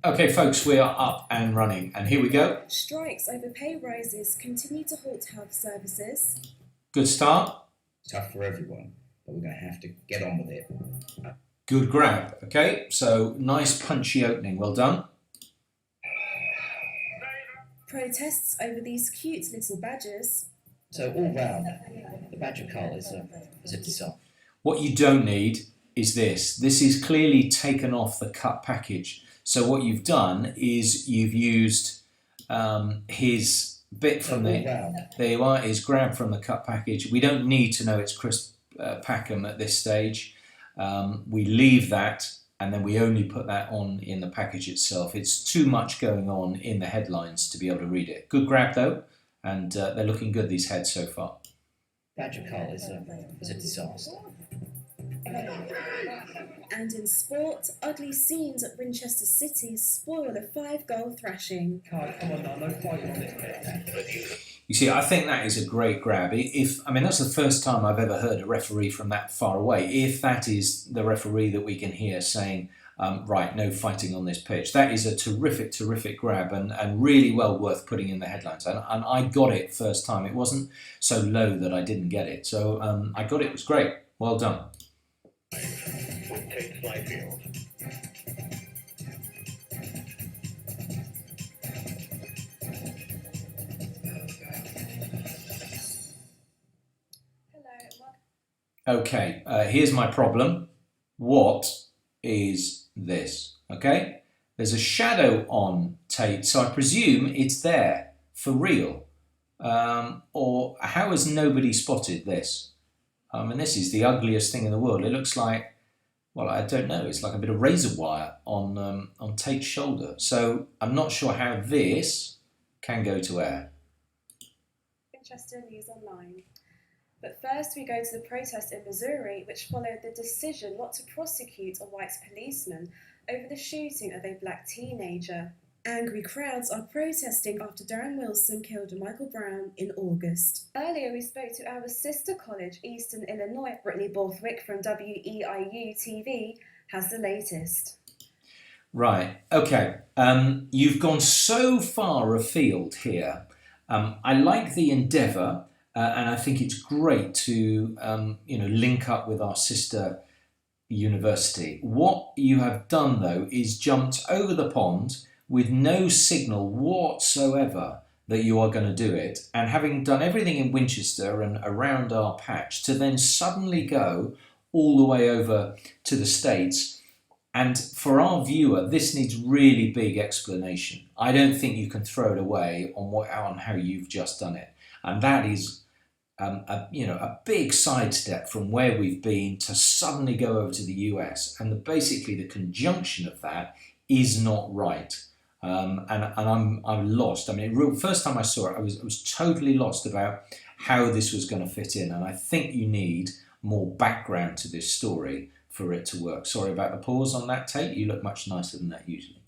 Okay, folks, we are up and running, and here we go. Strikes over pay rises continue to halt health services. Good start. Tough for everyone, but we're going to have to get on with it. Good grab. Okay, so nice punchy opening. Well done. Protests over these cute little badgers. So all round, the badger cull is a disaster. What you don't need is this. This is clearly taken off the cut package. So what you've done is you've used his bit from there you are, is grabbed from the cut package. We don't need to know it's Chris Packham at this stage. We leave that and then we only put that on in the package itself. It's too much going on in the headlines to be able to read it. Good grab though, and they're looking good, these heads so far. Badger cull is a disaster. And in sport, ugly scenes at Winchester City spoil a 5-goal thrashing. Come on now, no fighting on this. You see, I think that is a great grab. I mean, that's the first time I've ever heard a referee from that far away. If that is the referee that we can hear saying, right, no fighting on this pitch, that is a terrific, terrific grab and really well worth putting in the headlines. And I got it first time. It wasn't so low that I didn't get it. So I got it. It was great. Well done. Okay, here's my problem. What is this? Okay, there's a shadow on Tate, so I presume it's there for real. Or how has nobody spotted this? And this is the ugliest thing in the world. It looks like, well, I don't know. It's like a bit of razor wire on Tate's shoulder. So I'm not sure how this can go to air. Winchester News Online. But first we go to the protest in Missouri, which followed the decision not to prosecute a white policeman over the shooting of a black teenager. Angry crowds are protesting after Darren Wilson killed Michael Brown in August. Earlier we spoke to our sister college, Eastern Illinois. Brittany Borthwick from WEIU TV has the latest. Right, okay. You've gone so far afield here. I like the endeavour. And I think it's great to link up with our sister university. What you have done, though, is jumped over the pond with no signal whatsoever that you are going to do it. And having done everything in Winchester and around our patch, to then suddenly go all the way over to the States. And for our viewer, this needs really big explanation. I don't think you can throw it away on how you've just done it. And that is a big sidestep from where we've been to suddenly go over to the US, and basically the conjunction of that is not right. And I'm lost. I mean, first time I saw it, I was totally lost about how this was going to fit in, and I think you need more background to this story for it to work. Sorry about the pause on that, Tate. You look much nicer than that usually.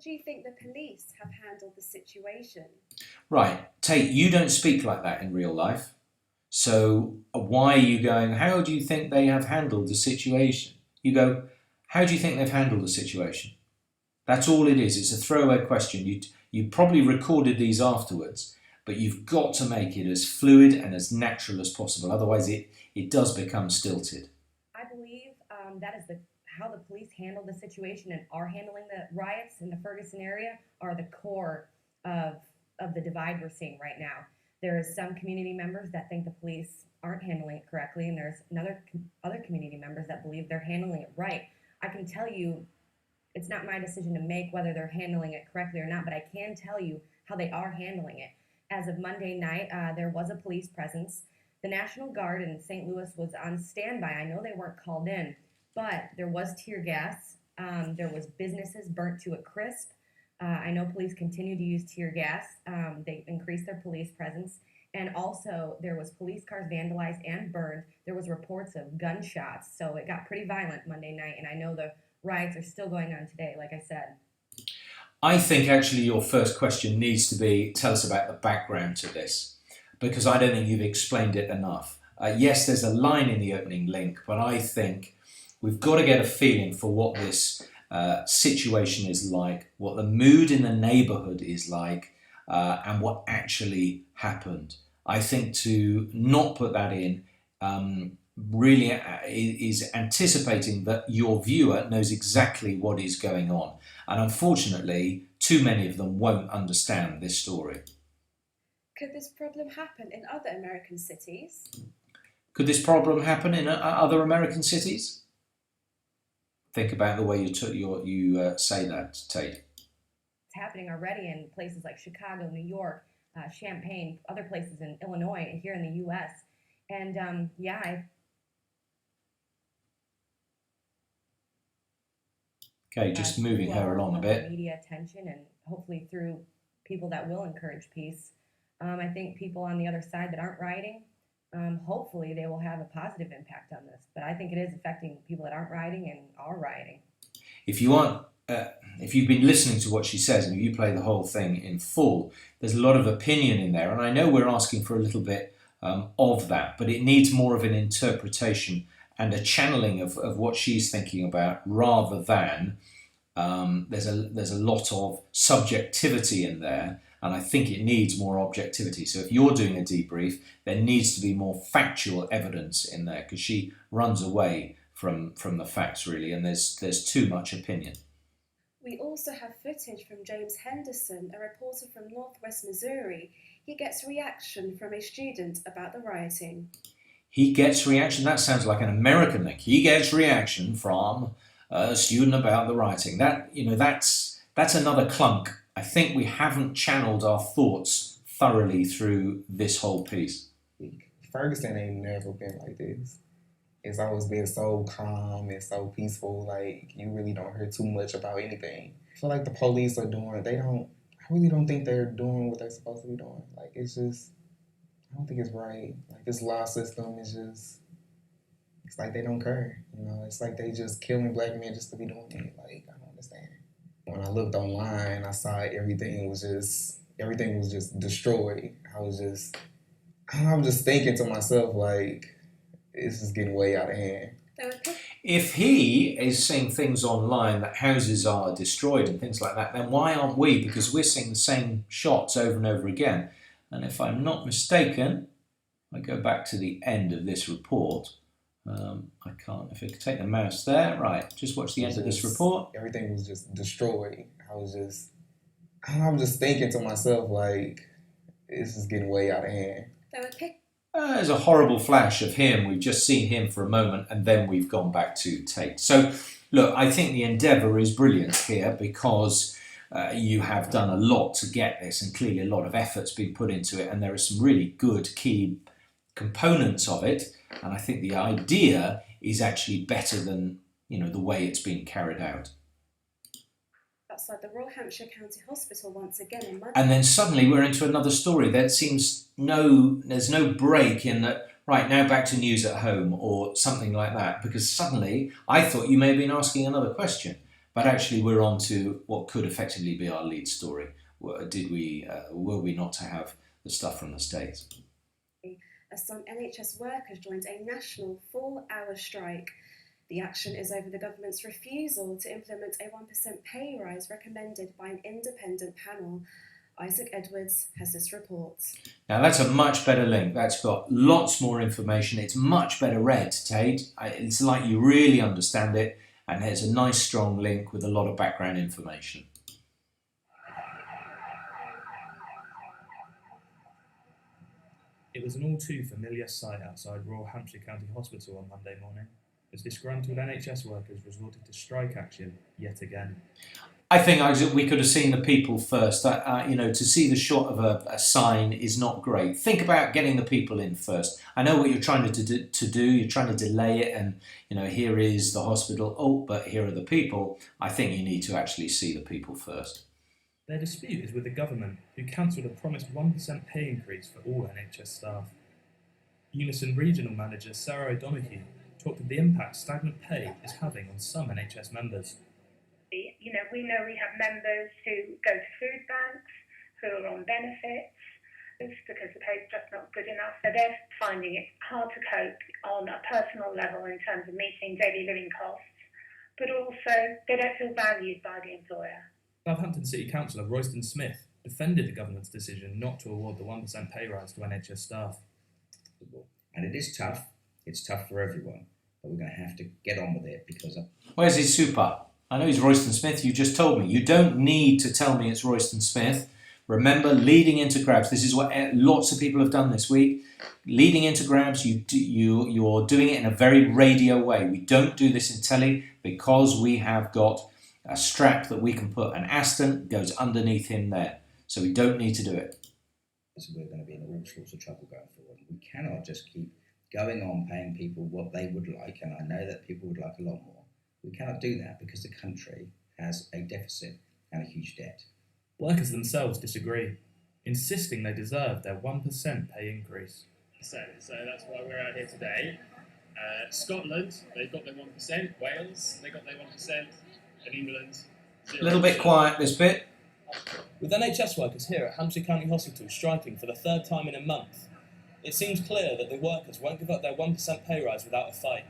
Do you think the police have handled the situation? Right, Tate, you don't speak like that in real life. So why are you going, how do you think they have handled the situation? You go, how do you think they've handled the situation? That's all it is. It's a throwaway question. You probably recorded these afterwards, but you've got to make it as fluid and as natural as possible. Otherwise, it does become stilted. I believe that is how the police handled the situation and are handling the riots in the Ferguson area are the core of the divide we're seeing right now. There is some community members that think the police aren't handling it correctly, and there's other community members that believe they're handling it right. I can tell you it's not my decision to make whether they're handling it correctly or not, but I can tell you how they are handling it. As of Monday night, there was a police presence. The National Guard in St. Louis was on standby. I know they weren't called in, but there was tear gas. There was businesses burnt to a crisp. I know police continue to use tear gas. They increased their police presence. And also, there was police cars vandalized and burned. There was reports of gunshots. So it got pretty violent Monday night. And I know the riots are still going on today, like I said. I think actually your first question needs to be, tell us about the background to this, because I don't think you've explained it enough. Yes, there's a line in the opening link, but I think we've got to get a feeling for what this situation is like, what the mood in the neighbourhood is like, and what actually happened. I think to not put that in really is anticipating that your viewer knows exactly what is going on. And unfortunately, too many of them won't understand this story. Could this problem happen in other American cities? Could this problem happen in other American cities? Think about the way you say that, Tate. It's happening already in places like Chicago, New York, Champaign, other places in Illinois, here in the U.S. And Okay, just moving her along a bit. Media attention, and hopefully through people that will encourage peace. I think people on the other side that aren't rioting, hopefully they will have a positive impact on this. But I think it is affecting people that aren't rioting and are rioting. If you've been listening to what she says and if you play the whole thing in full, there's a lot of opinion in there. And I know we're asking for a little bit of that, but it needs more of an interpretation and a channeling of what she's thinking about, rather than there's a lot of subjectivity in there, and I think it needs more objectivity. So if you're doing a debrief, there needs to be more factual evidence in there, because she runs away from the facts really, and there's too much opinion. We also have footage from James Henderson, a reporter from Northwest Missouri. He gets reaction from a student about the rioting. He gets reaction. That sounds like an American thing. He gets reaction from a student about the rioting. That's another clunk. I think we haven't channeled our thoughts thoroughly through this whole piece. Ferguson ain't never been like this. It's always been so calm and so peaceful. Like, you really don't hear too much about anything. I feel like the police are I really don't think they're doing what they're supposed to be doing. Like, it's just, I don't think it's right. Like, this law system is just, it's like they don't care. It's like they just killing black men just to be doing it. Like, I don't understand. When I looked online, I saw everything was just destroyed. I was just thinking to myself, like, this is getting way out of hand. If he is seeing things online that houses are destroyed and things like that, then why aren't we? Because we're seeing the same shots over and over again. And if I'm not mistaken, I go back to the end of this report. I can't, if I could take the mouse there, right, just watch the end of this report. Everything was just destroyed. I was just thinking to myself, like, this is getting way out of hand. There's a horrible flash of him. We've just seen him for a moment, and then we've gone back to Tate. So, look, I think the endeavour is brilliant here, because you have done a lot to get this, and clearly a lot of effort's been put into it, and there are some really good key components of it, and I think the idea is actually better than the way it's been carried out. Outside the Royal Hampshire County Hospital once again in Monday. And then suddenly we're into another story. There seems there's no break in that, right, now back to news at home or something like that, because suddenly I thought you may have been asking another question, but actually we're on to what could effectively be our lead story. Were we not to have the stuff from the States? As some NHS workers joined a national 4-hour strike. The action is over the government's refusal to implement a 1% pay rise recommended by an independent panel. Isaac Edwards has this report. Now that's a much better link. That's got lots more information. It's much better read, Tate. It's like you really understand it, and there's a nice strong link with a lot of background information. It was an all too familiar sight outside Royal Hampshire County Hospital on Monday morning, as disgruntled NHS workers resorted to strike action yet again. I think, Isaac, we could have seen the people first. To see the shot of a sign is not great. Think about getting the people in first. I know what you're trying to do. You're trying to delay it, and here is the hospital. Oh, but here are the people. I think you need to actually see the people first. Their dispute is with the government, who cancelled a promised 1% pay increase for all NHS staff. Unison Regional Manager Sarah O'Donoghue talked of the impact stagnant pay is having on some NHS members. We know we have members who go to food banks, who are on benefits, because the pay is just not good enough. So they're finding it hard to cope on a personal level in terms of meeting daily living costs. but also they don't feel valued by the employer. Southampton City Councillor Royston Smith defended the government's decision not to award the 1% pay rise to NHS staff. And it is tough. It's tough for everyone, but we're going to have to get on with it because Where's his super? I know he's Royston Smith. You just told me. You don't need to tell me it's Royston Smith. Remember, leading into grabs. This is what lots of people have done this week. Leading into grabs, you're doing it in a very radio way. We don't do this in telly because we have got a strap that we can put. An Aston goes underneath him there. So we don't need to do it. we're going to be in all sorts of trouble going forward. We cannot just keep going on paying people what they would like, and I know that people would like a lot more. We cannot do that because the country has a deficit and a huge debt. Workers themselves disagree, insisting they deserve their 1% pay increase. So that's why we're out here today. Scotland, they've got their 1%. Wales, they got their 1%. And England, 0%. A little bit quiet this bit. With NHS workers here at Hampshire County Hospital striking for the third time in a month, it seems clear that the workers won't give up their 1% pay rise without a fight.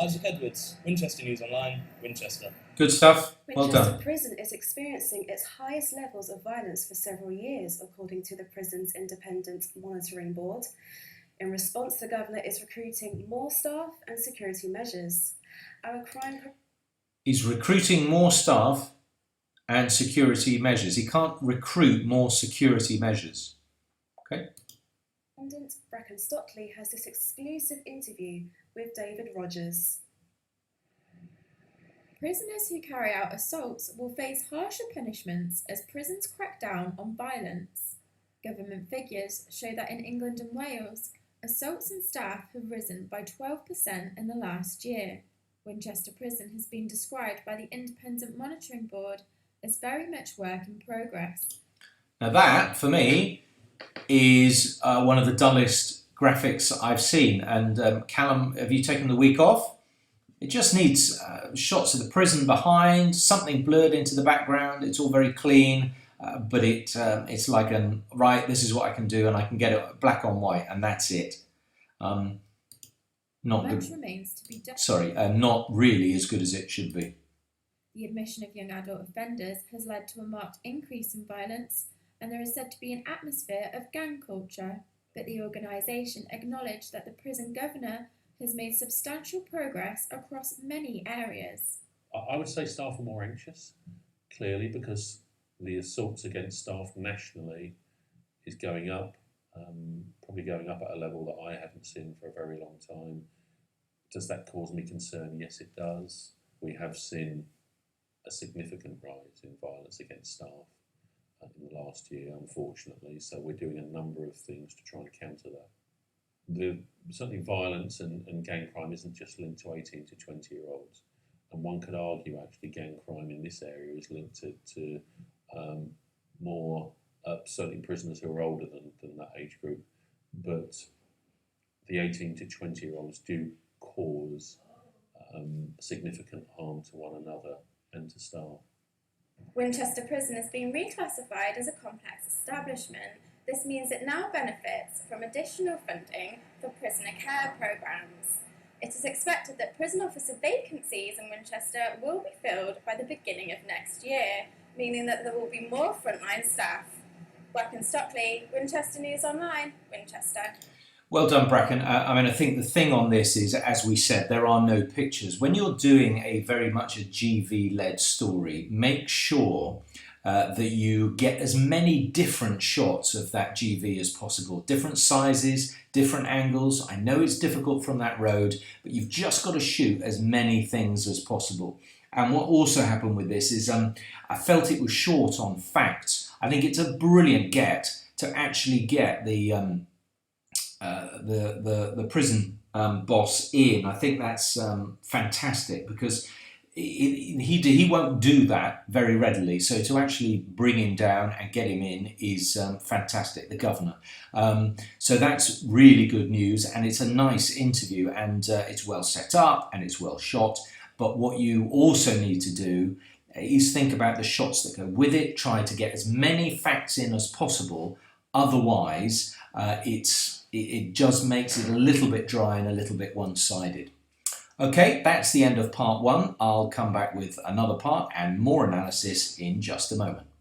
Isaac Edwards, Winchester News Online, Winchester. Good stuff. Well Winchester done. Prison is experiencing its highest levels of violence for several years, according to the prison's independent monitoring board. In response, the governor is recruiting more staff and security measures. He's recruiting more staff and security measures. He can't recruit more security measures. Okay. Correspondent Bracken Stockley has this exclusive interview with David Rogers. Prisoners who carry out assaults will face harsher punishments as prisons crack down on violence. Government figures show that in England and Wales, assaults on staff have risen by 12% in the last year. Winchester Prison has been described by the Independent Monitoring Board as very much work in progress. Now that, for me, is one of the dullest graphics I've seen. And Callum, have you taken the week off? It just needs shots of the prison behind, something blurred into the background. It's all very clean, but it's like right, this is what I can do, and I can get it black on white, and that's it. Not good. Remains to be done. Sorry, not really as good as it should be. The admission of young adult offenders has led to a marked increase in violence, and there is said to be an atmosphere of gang culture. But the organisation acknowledged that the prison governor has made substantial progress across many areas. I would say staff are more anxious, clearly, because the assaults against staff nationally is going up, probably going up at a level that I haven't seen for a very long time. Does that cause me concern? Yes, it does. We have seen a significant rise in violence against staff in the last year, unfortunately, so we're doing a number of things to try and counter that. Certainly violence and gang crime isn't just linked to 18 to 20-year-olds, and one could argue actually gang crime in this area is linked to more certainly prisoners who are older than that age group, but the 18 to 20-year-olds do cause significant harm to one another and to staff. Winchester Prison has been reclassified as a complex establishment. This means it now benefits from additional funding for prisoner care programmes. It is expected that prison officer vacancies in Winchester will be filled by the beginning of next year, meaning that there will be more frontline staff. Bracken Stockley, Winchester News Online, Winchester. Well done, Bracken. I think the thing on this is, as we said, there are no pictures. When you're doing a very much a GV-led story, make sure that you get as many different shots of that GV as possible. Different sizes, different angles. I know it's difficult from that road, but you've just got to shoot as many things as possible. And what also happened with this is I felt it was short on facts. I think it's a brilliant get to actually get the prison boss in. I think that's fantastic because he won't do that very readily. So to actually bring him down and get him in is fantastic, the governor. So that's really good news, and it's a nice interview, and it's well set up and it's well shot. But what you also need to do is think about the shots that go with it, try to get as many facts in as possible. Otherwise, it just makes it a little bit dry and a little bit one-sided. Okay, that's the end of part one. I'll come back with another part and more analysis in just a moment.